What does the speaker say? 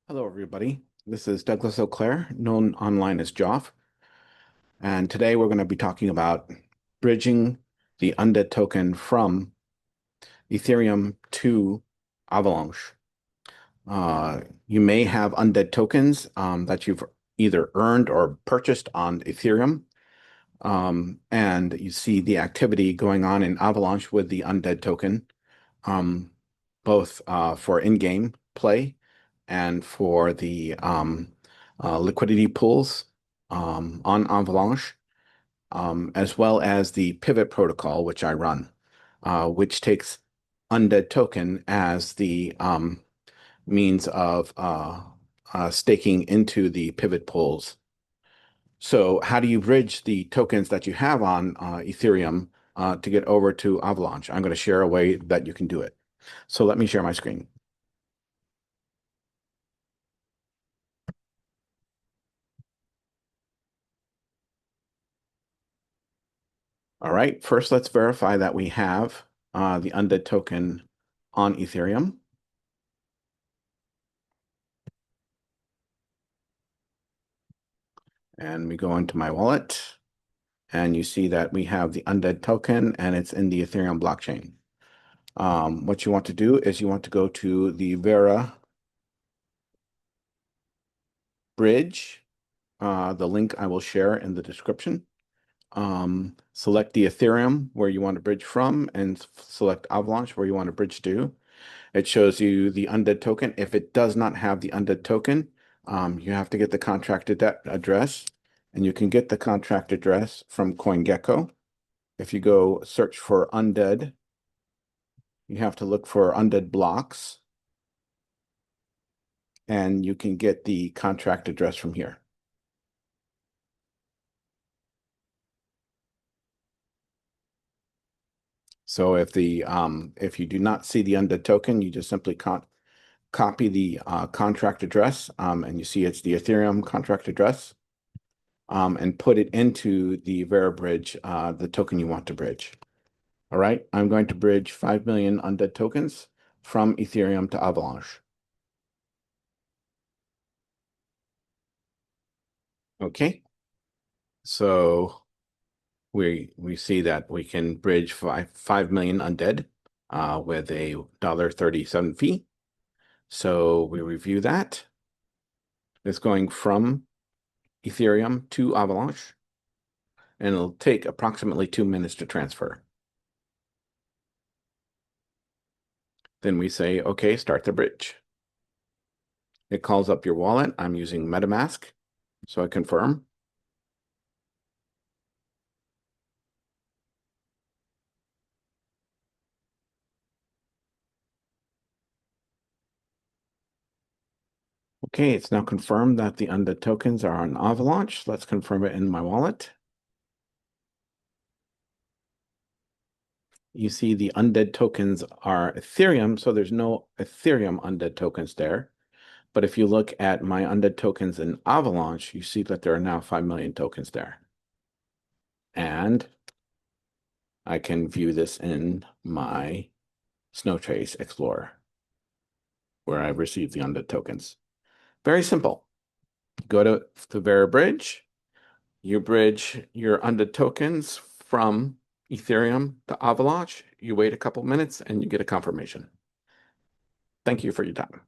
Hello, everybody. This is Douglas Auclair, known online as Joff. And today we're going to be talking about bridging the UNDEAD token from Ethereum to Avalanche. You may have UNDEAD tokens that you've either earned or purchased on Ethereum. And you see the activity going on in Avalanche with the UNDEAD token, both for in-game play and for the liquidity pools on Avalanche, as well as the pivot protocol, which I run, which takes UNDEAD token as the means of staking into the pivot pools. So how do you bridge the tokens that you have on Ethereum to get over to Avalanche? I'm going to share a way that you can do it. So let me share my screen. All right, first let's verify that we have the UNDEAD token on Ethereum. And we go into my wallet, and you see that we have the UNDEAD token, and it's in the Ethereum blockchain. What you want to do is you want to go to the Vera Bridge, the link I will share in the description. Select the Ethereum where you want to bridge from, and select Avalanche where you want to bridge to. It shows you the UNDEAD token. If it does not have the UNDEAD token, you have to get the contract address, and you can get the contract address from CoinGecko. If you go search for UNDEAD, you have to look for UNDEAD blocks, and you can get the contract address from here. So if you do not see the UNDEAD token, you just simply copy the contract address, and you see it's the Ethereum contract address, and put it into the Vera Bridge, the token you want to bridge. All right, I'm going to bridge 5 million UNDEAD tokens from Ethereum to Avalanche. Okay, so we see that we can bridge 5 million UNDEAD with a $1.37 fee. So we review that. It's going from Ethereum to Avalanche, and it'll take approximately 2 minutes to transfer. Then we say, okay, start the bridge. It calls up your wallet. I'm using MetaMask, so I confirm. Okay, it's now confirmed that the UNDEAD tokens are on Avalanche. Let's confirm it in my wallet. You see the UNDEAD tokens are Ethereum, so there's no Ethereum UNDEAD tokens there. But if you look at my UNDEAD tokens in Avalanche, you see that there are now 5 million tokens there. And I can view this in my Snowtrace Explorer, where I've received the UNDEAD tokens. Very simple. Go to the Vera Bridge. You bridge your UNDEAD tokens from Ethereum to Avalanche. You wait a couple minutes and you get a confirmation. Thank you for your time.